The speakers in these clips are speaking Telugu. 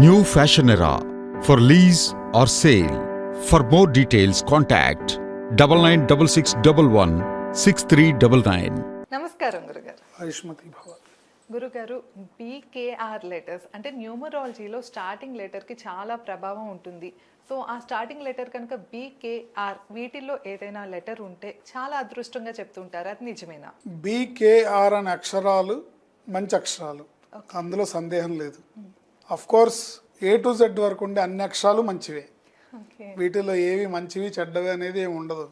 New fashion era for lease or sale. For more details, contact 9966116399. నమస్కారం గురుగారు. ఆయుష్మతి భవ. గురుగారు, బీకేఆర్ లెటర్స్ అంటే న్యూమరాలజీలో స్టార్టింగ్ లెటర్కి చాలా ప్రభావం ఉంటుంది. సో ఆ స్టార్టింగ్ లెటర్ కనుక బీకేఆర్ వీటిల్లో ఏదైనా లెటర్ ఉంటే చాలా అదృష్టంగా చెప్తుంటారు, అది నిజమేనా? బీకేఆర్ అనే అక్షరాలు మంచి అక్షరాలు, అందులో సందేహం లేదు. Of course A to Z వరకు ఉండే అన్ని అక్షరాలు మంచివే, వీటిలో ఏవి మంచివి చెడ్డవి అనేది ఏమి ఉండదు.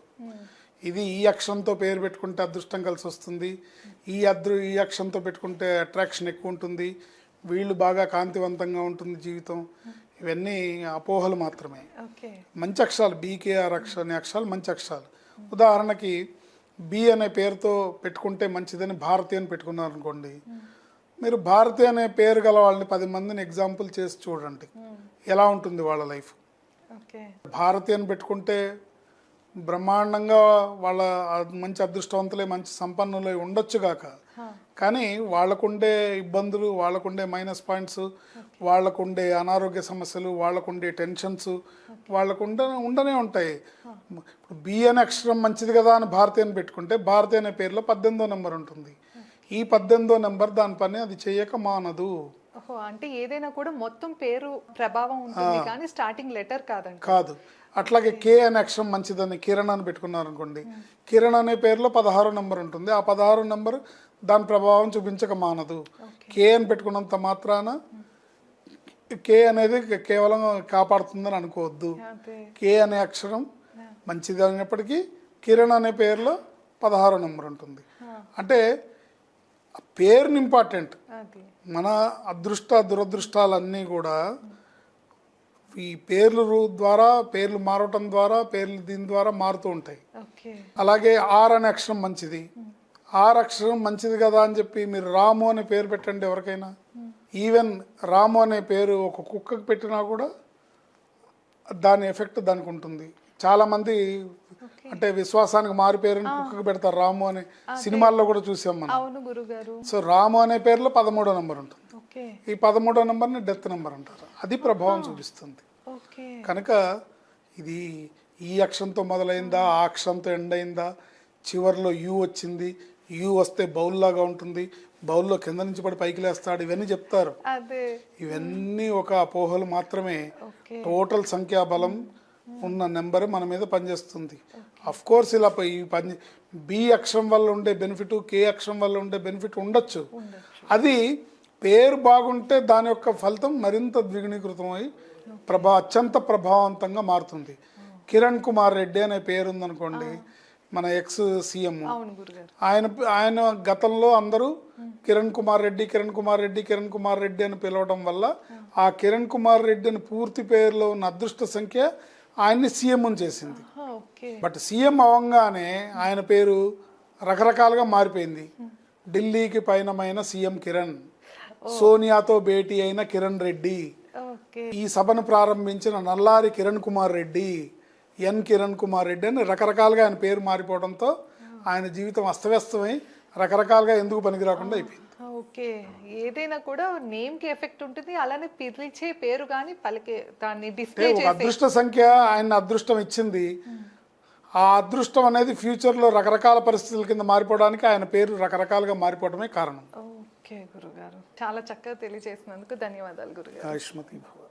ఇది ఈ అక్షరంతో పేరు పెట్టుకుంటే అదృష్టం కలిసి వస్తుంది, ఈ అక్షరంతో పెట్టుకుంటే అట్రాక్షన్ ఎక్కువ ఉంటుంది, వీళ్ళు బాగా కాంతివంతంగా ఉంటుంది జీవితం, ఇవన్నీ అపోహలు మాత్రమే. మంచి అక్షరాలు బీకేఆర్ అనే అక్షరాలు మంచి అక్షరాలు. ఉదాహరణకి బి అనే పేరుతో పెట్టుకుంటే మంచిదని భారతి అని పెట్టుకున్నారు అనుకోండి, మీరు భారతి అనే పేరు గల వాళ్ళని 10 మందిని ఎగ్జాంపుల్ చేసి చూడండి, ఎలా ఉంటుంది వాళ్ళ లైఫ్. భారతి అని పెట్టుకుంటే బ్రహ్మాండంగా వాళ్ళ మంచి అదృష్టవంతులే మంచి సంపన్నులై ఉండొచ్చు గాక, కానీ వాళ్ళకుండే ఇబ్బందులు, వాళ్ళకుండే మైనస్ పాయింట్స్, వాళ్ళకుండే అనారోగ్య సమస్యలు, వాళ్ళకుండే టెన్షన్స్ ఉండనే ఉంటాయి. ఇప్పుడు బి అనే అక్షరం మంచిది కదా అని భారతి అని పెట్టుకుంటే భారతి అనే పేరులో 18వ నెంబర్ ఉంటుంది. ఈ 18వ నెంబర్ దాని పని అది చేయక మానదు. అంటే ఏదైనా కూడా మొత్తం పేరు ప్రభావం ఉంటుంది కానీ స్టార్టింగ్ లెటర్ కాదు. అట్లాగే కే అనే అక్షరం మంచిదని కిరణ్ అని పెట్టుకున్నారు అనుకోండి, కిరణ్ అనే పేరులో 16వ నెంబర్ ఉంటుంది. ఆ 16వ నెంబర్ దాని ప్రభావం చూపించక మానదు. కే అని పెట్టుకున్నంత మాత్రాన కే అనేది కేవలం కాపాడుతుందని అనుకోవద్దు. కే అనే అక్షరం మంచిది అయినప్పటికీ కిరణ్ అనే పేరులో 16వ నెంబర్ ఉంటుంది. అంటే పేరుని ఇంపార్టెంట్. మన అదృష్ట దురదృష్టాలన్నీ కూడా ఈ పేర్లు ద్వారా, పేర్లు మారటం ద్వారా, పేర్లు దీని ద్వారా మారుతూ ఉంటాయి. అలాగే ఆర్ అనే అక్షరం మంచిది, ఆర్ అక్షరం మంచిది కదా అని చెప్పి మీరు రాము అనే పేరు పెట్టండి ఎవరికైనా. ఈవెన్ రాము అనే పేరు ఒక కుక్కకి పెట్టినా కూడా దాని ఎఫెక్ట్ దానికి ఉంటుంది. చాలామంది అంటే విశ్వాసానికి మారు పేరుని కుక్కకి పెడతారు, రాము అనే సినిమాల్లో కూడా చూసాం మనం. సో రాము అనే పేరులో 13వ నెంబర్ ఉంటుంది. ఈ 13వ నెంబర్ని డెత్ నెంబర్ అంటారు. అది ప్రభావం చూపిస్తుంది. కనుక ఇది ఈ అక్షరంతో మొదలైందా, ఆ అక్షరంతో ఎండ్ అయిందా, చివరిలో యూ వచ్చింది, యూ వస్తే బౌల్ లాగా ఉంటుంది, బౌల్లో కింద నుంచి పడి పైకి లేస్తాడు, ఇవన్నీ చెప్తారు. ఇవన్నీ ఒక అపోహలు మాత్రమే. టోటల్ సంఖ్యాబలం ఉన్న నెంబర్ మన మీద పనిచేస్తుంది. అఫ్ కోర్స్ ఇలా బి అక్షరం వల్ల ఉండే బెనిఫిట్, కే అక్షరం వల్ల ఉండే బెనిఫిట్ ఉండొచ్చు. అది పేరు బాగుంటే దాని యొక్క ఫలితం మరింత ద్విగుణీకృతమై అత్యంత ప్రభావవంతంగా మారుతుంది. కిరణ్ కుమార్ రెడ్డి అనే పేరు ఉందనుకోండి, మన ఎక్స్ సీఎం, ఆయన గతంలో అందరూ కిరణ్ కుమార్ రెడ్డి కిరణ్ కుమార్ రెడ్డి కిరణ్ కుమార్ రెడ్డి అని పిలవడం వల్ల ఆ కిరణ్ కుమార్ రెడ్డి అని పూర్తి పేరులో ఉన్న అదృష్ట సంఖ్య ఆయన్ని సీఎం చేసింది. బట్ సీఎం అవంగానే ఆయన పేరు రకరకాలుగా మారిపోయింది. ఢిల్లీకి పయనమైన సీఎం కిరణ్, సోనియాతో భేటీ అయిన కిరణ్ రెడ్డి, ఈ సభను ప్రారంభించిన నల్లారి కిరణ్ కుమార్ రెడ్డి, ఎన్ కిరణ్ కుమార్ రెడ్డి అని రకరకాలుగా ఆయన పేరు మారిపోవడంతో ఆయన జీవితం అస్తవ్యస్తమై రకరకాలుగా ఎందుకు పనికి రాకుండా అయిపోయింది. ఏదైనా కూడా నేమ్ కి ఎఫెక్ట్ ఉంటుంది, అలానే పిలిచే పేరు కానీ పలికే దాన్ని డిస్ప్లే చేసే అదృష్ట సంఖ్య ఆయన అదృష్టం ఇచ్చింది. ఆ అదృష్టం అనేది ఫ్యూచర్ లో రకరకాల పరిస్థితుల కింద మారిపోవడానికి ఆయన పేరు రకరకాలుగా మారిపోవడమే కారణం. గురుగారు, చాలా చక్కగా తెలియజేసినందుకు ధన్యవాదాలు గురుగారు. ఆయుష్మతి భవ.